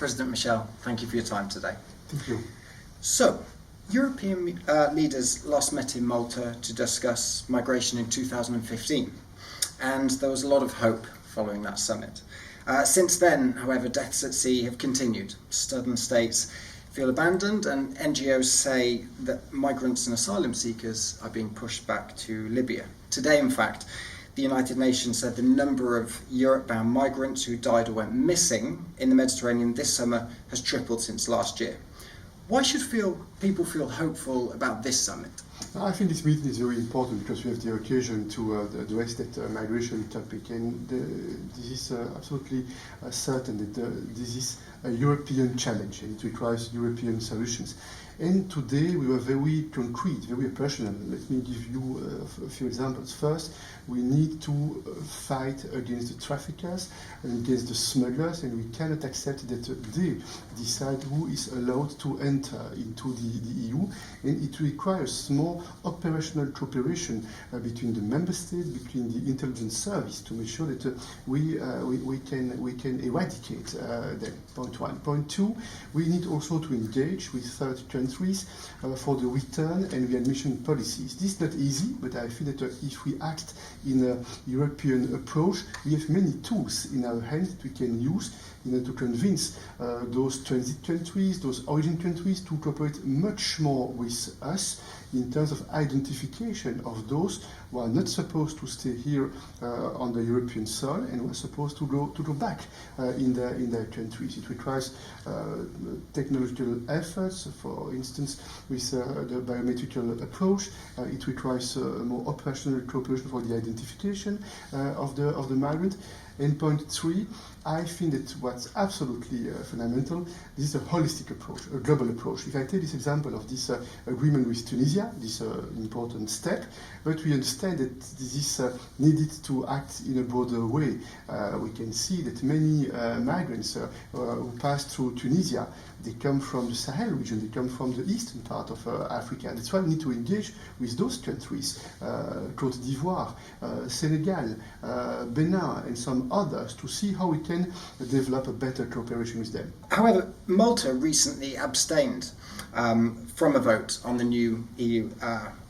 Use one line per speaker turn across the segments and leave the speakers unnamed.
President Michel, thank you for your time today.
Thank you.
So, European leaders last met in Malta to discuss migration in 2015, and there was a lot of hope following that summit. Since then, however, deaths at sea have continued. Southern states feel abandoned, and NGOs say that migrants and asylum seekers are being pushed back to Libya. Today, in fact, the United Nations said the number of Europe-bound migrants who died or went missing in the Mediterranean this summer has tripled since last year. Why should people feel hopeful about this summit?
I think this meeting is very important because we have the occasion to address that migration topic, and this is absolutely certain that this is a European challenge and it requires European solutions. And today we were very concrete, very operational. Let me give you a few examples. First, we need to fight against the traffickers and against the smugglers, and we cannot accept that they decide who is allowed to enter into the EU. And it requires more operational cooperation between the member states, between the intelligence service, to make sure that we can eradicate them. Point one. Point two, we need also to engage with third countries for the return and readmission policies. This is not easy, but I feel that if we act in a European approach, we have many tools in our hands that we can use in order to convince those transit countries, those origin countries, to cooperate much more with us in terms of identification of those who are not supposed to stay here on the European soil and who are supposed to go back in their countries. It requires technological efforts, for instance, with the biometrical approach. It requires more operational cooperation for the identification of the migrant. And point three, I think that what's absolutely fundamental, this is a holistic approach, a global approach. If I take this example of this agreement with Tunisia, this important step, but we understand that this is needed to act in a broader way. We can see that many migrants who pass through Tunisia, they come from the Sahel region, they come from the eastern part of Africa. And that's why we need to engage with those countries, Côte d'Ivoire, Senegal, Benin, and some others, to see how we can develop a better cooperation with them.
However, Malta recently abstained from a vote on the new EU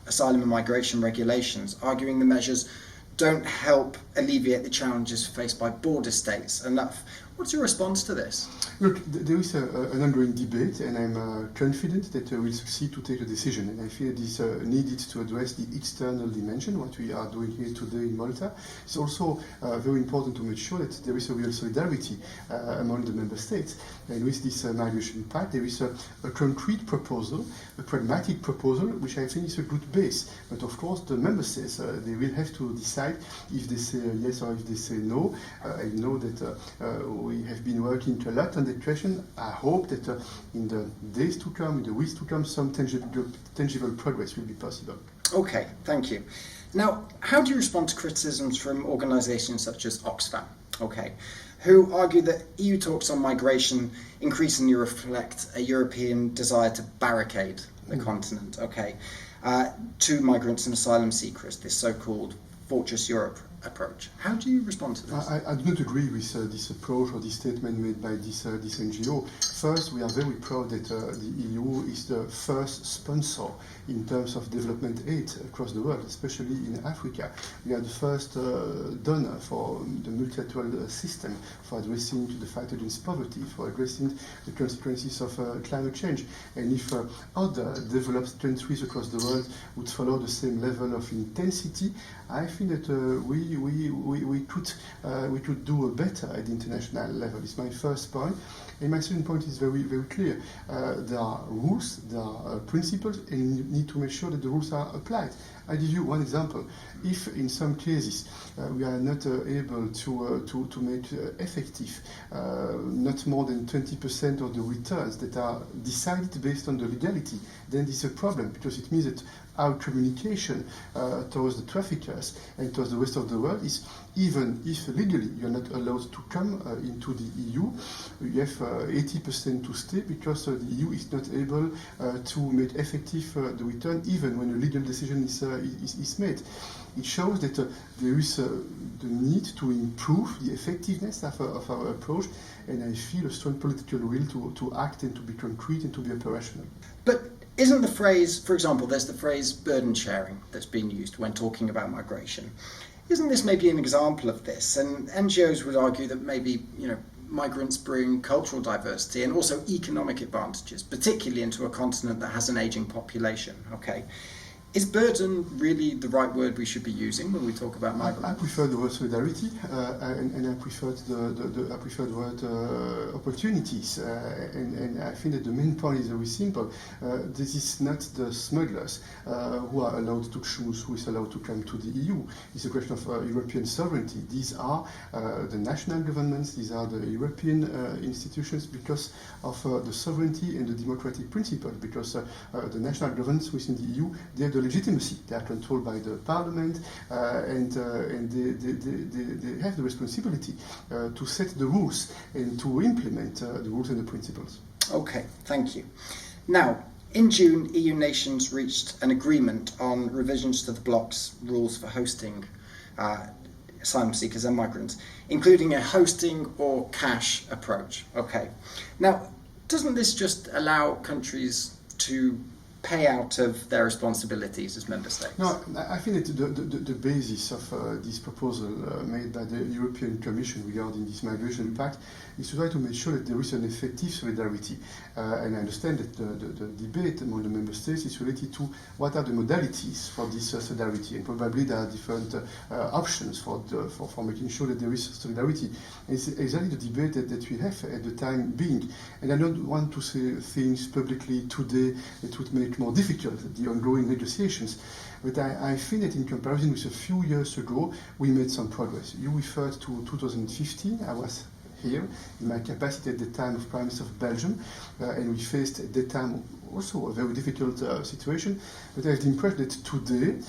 asylum and migration regulations, arguing the measures don't help alleviate the challenges faced by border states enough. What's your response to this?
Look, there is an ongoing debate, and I'm confident that we'll succeed to take a decision. And I feel it is needed to address the external dimension, what we are doing here today in Malta. It's also very important to make sure that there is a real solidarity among the member states. And with this migration pact, there is a concrete proposal, a pragmatic proposal, which I think is a good base. But of course, the member states, they will have to decide if they say yes or if they say no. I know that we have been working a lot on the question. I hope that in the days to come, in the weeks to come, some tangible progress will be possible.
Okay, thank you. Now, how do you respond to criticisms from organisations such as Oxfam, who argue that EU talks on migration increasingly reflect a European desire to barricade the continent, to migrants and asylum seekers, this so-called Fortress Europe approach? How do you respond to this?
I do not agree with this approach or this statement made by this NGO. First, we are very proud that the EU is the first sponsor in terms of development aid across the world, especially in Africa. We are the first donor for the multilateral system for addressing the fight against poverty, for addressing the consequences of climate change. And if other developed countries across the world would follow the same level of intensity, I think that we could do better at the international level. It's my first point. And my second point is very, very clear. There are rules, there are principles, and you need to make sure that the rules are applied. I'll give you one example. If in some cases we are not able to make effective not more than 20% of the returns that are decided based on the legality, then this is a problem, because it means that our communication towards the traffickers and towards the rest of the world is, even if legally you're not allowed to come into the EU, you have 80% to stay, because the EU is not able to make effective the return, even when a legal decision is is made. It shows that there is the need to improve the effectiveness of our approach, and I feel a strong political will to act and to be concrete and to be operational.
But isn't the phrase, for example, there's the phrase burden sharing that's been used when talking about migration. Isn't this maybe an example of this? And NGOs would argue that maybe, migrants bring cultural diversity and also economic advantages, particularly into a continent that has an aging population. Okay. Is burden really the right word we should be using when we talk about migrants?
I prefer the word solidarity, and I prefer the word opportunities. And I think that the main point is very simple. This is not the smugglers who are allowed to choose who is allowed to come to the EU. It's a question of European sovereignty. These are the national governments, these are the European institutions, because of the sovereignty and the democratic principle, because the national governments within the EU, they have the legitimacy. They are controlled by the parliament, and they have the responsibility to set the rules and to implement the rules and the principles.
Okay, thank you. Now, in June, EU nations reached an agreement on revisions to the bloc's rules for hosting asylum seekers and migrants, including a hosting or cash approach. Okay. Now, doesn't this just allow countries to pay out of their responsibilities as member states?
No, I think that the basis of this proposal made by the European Commission regarding this migration pact is to try to make sure that there is an effective solidarity. And I understand that the debate among the member states is related to what are the modalities for this solidarity, and probably there are different options for making sure that there is solidarity. And it's exactly the debate that we have at the time being. And I don't want to say things publicly today that would make more difficult the ongoing negotiations, but I think that in comparison with a few years ago, we made some progress. You referred to 2015. I was here in my capacity at the time of Prime Minister of Belgium, and we faced at that time also a very difficult situation. But I have the impression that today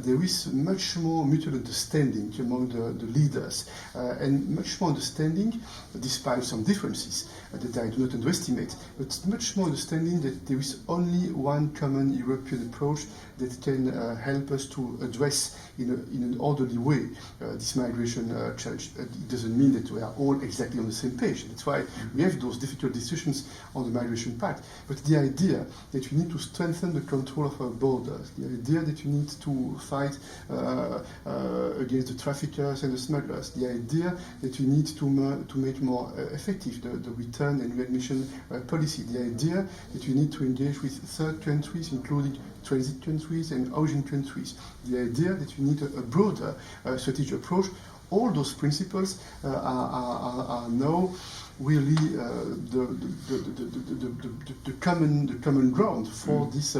there is much more mutual understanding among the leaders, and much more understanding, despite some differences that I do not underestimate, but much more understanding that there is only one common European approach that can help us to address in an orderly way this migration challenge. It doesn't mean that we are all exactly on the same page. That's why we have those difficult discussions on the migration pact. But the idea that we need to strengthen the control of our borders, the idea that we need to fight against the traffickers and the smugglers, the idea that we need to make more effective the return and readmission policy, the idea that we need to engage with third countries, including transit countries and origin countries, the idea that we need a broader strategic approach. All those principles are now really the common ground for this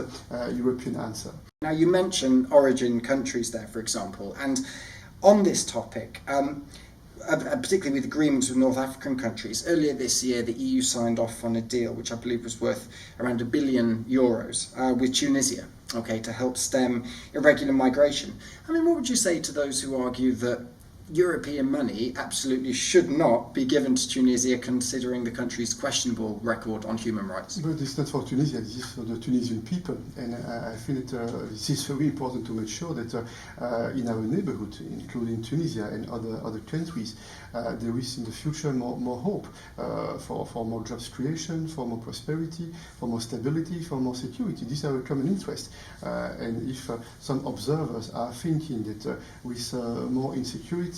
European answer.
Now, you mentioned origin countries there, for example, and on this topic, particularly with agreements with North African countries, earlier this year the EU signed off on a deal which I believe was worth around €1 billion with Tunisia, okay, to help stem irregular migration. I mean, what would you say to those who argue that European money absolutely should not be given to Tunisia, considering the country's questionable record on human rights?
But it's not for Tunisia, this is for the Tunisian people. And I feel that this is very important to make sure that in our neighborhood, including Tunisia and other countries, there is in the future more hope for more jobs creation, for more prosperity, for more stability, for more security. These are our common interests. And if some observers are thinking that with more insecurity,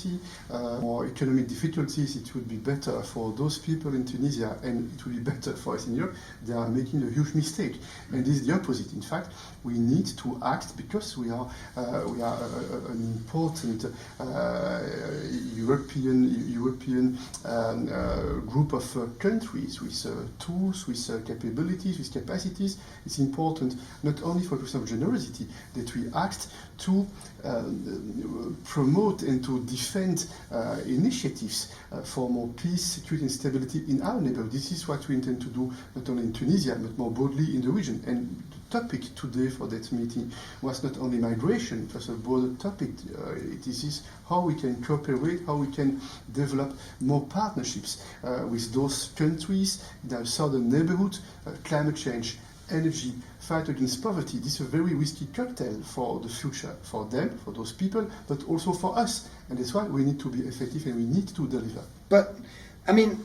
more economic difficulties, it would be better for those people in Tunisia and it would be better for us in Europe, they are making a huge mistake. And this is the opposite. In fact, we need to act because we are an important European group of countries with tools, with capabilities, with capacities. It's important not only for a question of generosity that we act to promote and to defend initiatives for more peace, security and stability in our neighborhood. This is what we intend to do not only in Tunisia but more broadly in the region. And the topic today for that meeting was not only migration, it was a broader topic. This is how we can cooperate, how we can develop more partnerships with those countries in our southern neighborhood. Climate change energy, fight against poverty. This is a very risky cocktail for the future, for them, for those people, but also for us. And that's why we need to be effective and we need to deliver.
But, I mean,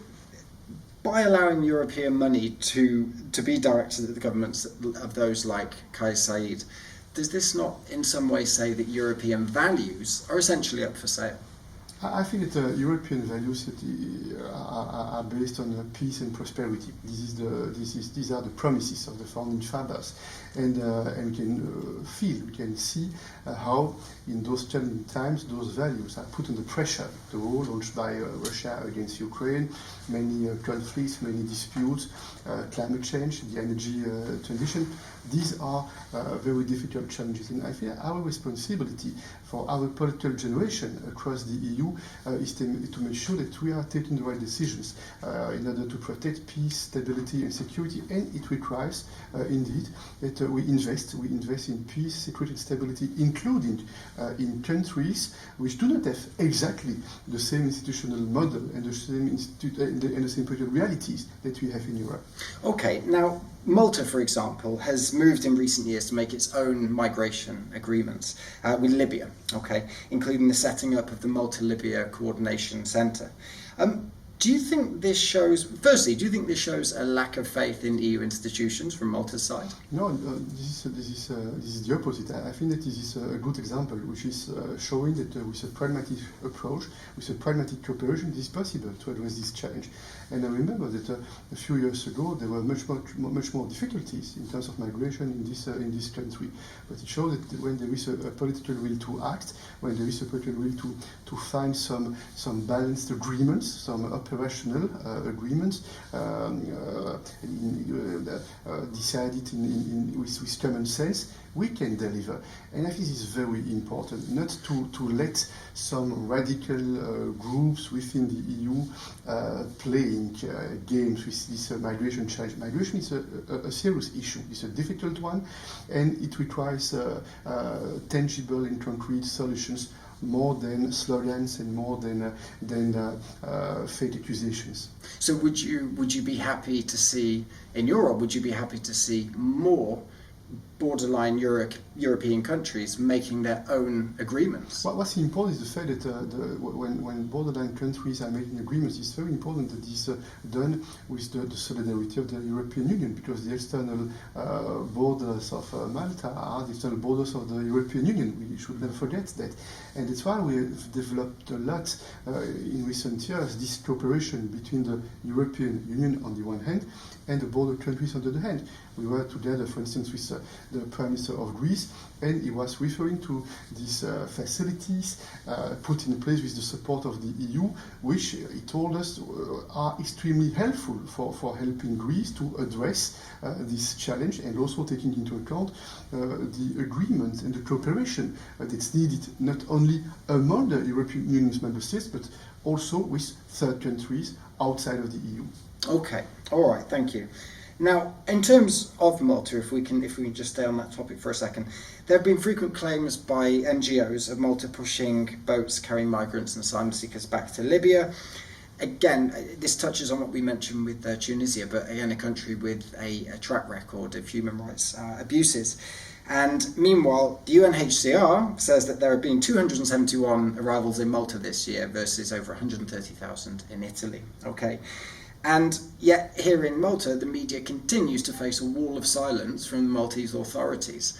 by allowing European money to be directed at the governments of those like Kais Saied, does this not in some way say that European values are essentially up for sale?
I think that European values are based on peace and prosperity. These are the promises of the founding fathers, and we can feel, we can see how in those challenging times those values are put under pressure. The war launched by Russia against Ukraine, many conflicts, many disputes, climate change, the energy transition. These are very difficult challenges, and I feel our responsibility for our political generation across the EU is to make sure that we are taking the right decisions in order to protect peace, stability and security, and it requires indeed that we invest in peace, security and stability, including in countries which do not have exactly the same institutional model and the same political realities that we have in Europe.
Okay, now Malta, for example, has moved in recent years to make its own migration agreements with Libya, okay, including the setting up of the Malta-Libya Coordination Centre. Do you think this shows, firstly, do you think this shows a lack of faith in EU institutions from Malta's side?
No, this is the opposite. I think that this is a good example, which is showing that with a pragmatic approach, with a pragmatic cooperation, it is possible to address this challenge. And I remember that a few years ago there were much more difficulties in terms of migration in this country. But it shows that when there is a political will to act, when there is a political will to find some balanced agreements, some operational agreements decided with common sense, we can deliver. And I think this is very important, not to let some radical groups within the EU playing games with this migration challenge. Migration is a serious issue. It's a difficult one, and it requires tangible and concrete solutions, more than slogans and more than fake accusations.
So would you be happy to see, in Europe, would you be happy to see more borderline European countries making their own agreements?
What's important is the fact that when borderline countries are making agreements, it's very important that this is done with the solidarity of the European Union, because the external borders of Malta are the external borders of the European Union. We should never forget that. And that's why we have developed a lot in recent years, this cooperation between the European Union on the one hand and the border countries on the other hand. We were together, for instance, with the Prime Minister of Greece, and he was referring to these facilities put in place with the support of the EU, which he told us are extremely helpful for helping Greece to address this challenge, and also taking into account the agreement and the cooperation that's needed not only among the European Union's member states, but also with third countries outside of the EU.
Okay, all right, thank you. Now, in terms of Malta, if we can just stay on that topic for a second, there have been frequent claims by NGOs of Malta pushing boats carrying migrants and asylum seekers back to Libya. Again, this touches on what we mentioned with Tunisia, but again, a country with a track record of human rights abuses. And meanwhile, the UNHCR says that there have been 271 arrivals in Malta this year versus over 130,000 in Italy. Okay. And yet here in Malta, the media continues to face a wall of silence from the Maltese authorities.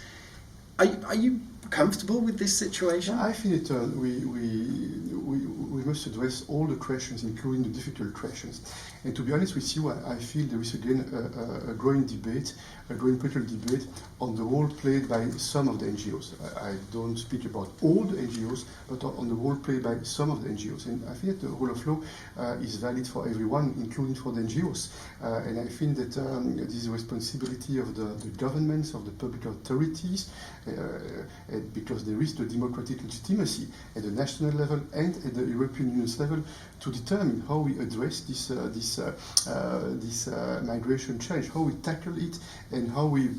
Are you comfortable with this situation?
I think that we must address all the questions, including the difficult questions. And to be honest with you, I feel there is again a growing debate, a growing political debate on the role played by some of the NGOs. I don't speak about all the NGOs, but on the role played by some of the NGOs. And I think that the rule of law is valid for everyone, including for the NGOs. And I think that this is the responsibility of the governments, of the public authorities, because there is the democratic legitimacy at the national level and at the European Union's level to determine how we address this this migration challenge, how we tackle it, and how we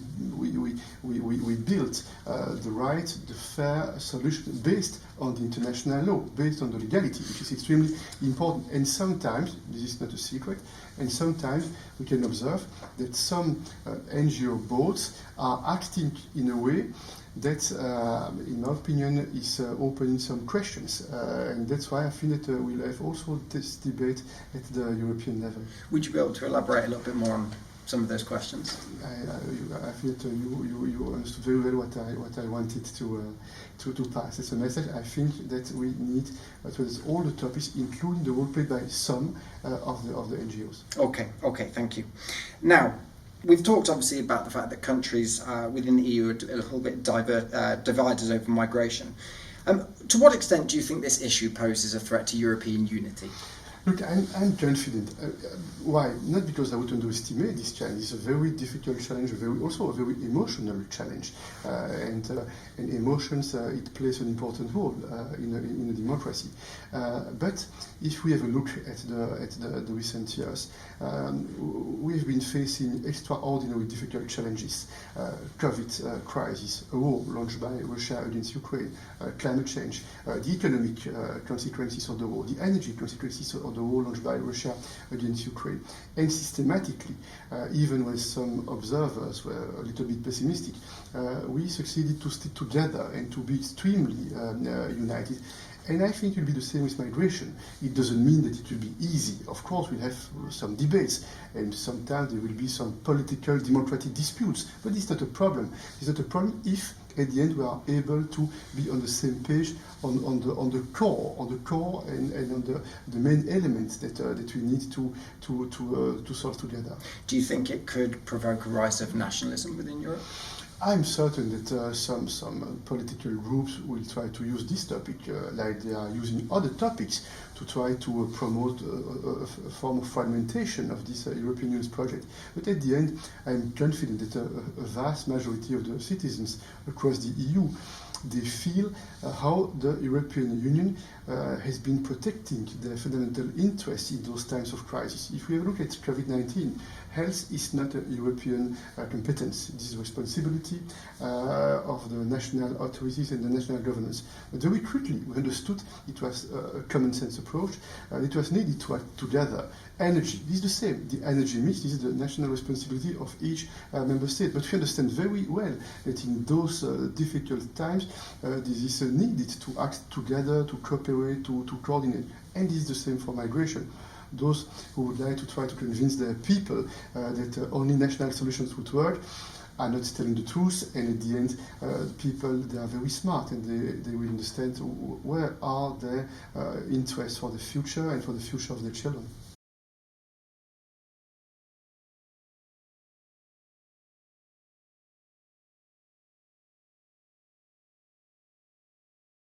build the right, the fair solution based on the international law, based on the legality, which is extremely important. And sometimes, this is not a secret, and sometimes we can observe that some NGO boards are acting in a way that, in my opinion, is opening some questions. And that's why I think that we'll have also this debate at the European level.
Would you be able to elaborate a little bit more on some of those questions?
I think that you understood very well what I wanted to pass as a message. I think that we need to address all the topics, including the role played by some of the NGOs.
Okay, thank you. Now, we've talked obviously about the fact that countries within the EU are a little bit divided over migration. To what extent do you think this issue poses a threat to European unity?
Look, I'm confident. Why? Not because I would underestimate this challenge. It's a very difficult challenge, also a very emotional challenge. And emotions, it plays an important role in a democracy. But if we have a look at the recent years, we've been facing extraordinary difficult challenges. COVID crisis, a war launched by Russia against Ukraine, climate change, the economic consequences of the war, the energy consequences of the war launched by Russia against Ukraine. And systematically, even when some observers were a little bit pessimistic, we succeeded to stick together and to be extremely united. And I think it will be the same with migration. It doesn't mean that it will be easy. Of course, we'll have some debates, and sometimes there will be some political, democratic disputes. But it's not a problem. It's not a problem if, at the end, we are able to be on the same page on the core, and on the main elements that we need to solve together.
Do you think it could provoke a rise of nationalism within Europe?
I'm certain that some political groups will try to use this topic like they are using other topics to try to promote a form of fragmentation of this European Union's project. But at the end, I'm confident that a vast majority of the citizens across the EU, they feel how the European Union has been protecting their fundamental interests in those times of crisis. If we have a look at COVID-19, health is not a European competence. It is a responsibility of the national authorities and the national governments. But very quickly we understood it was a common sense approach. It was needed to act together. Energy is the same. The energy mix is the national responsibility of each member state. But we understand very well that in those difficult times, this is needed to act together, to cooperate, to coordinate. And this is the same for migration. Those who would like to try to convince their people that only national solutions would work are not telling the truth, and at the end, people, they are very smart, and they will understand where are their interests for the future and for the future of their children.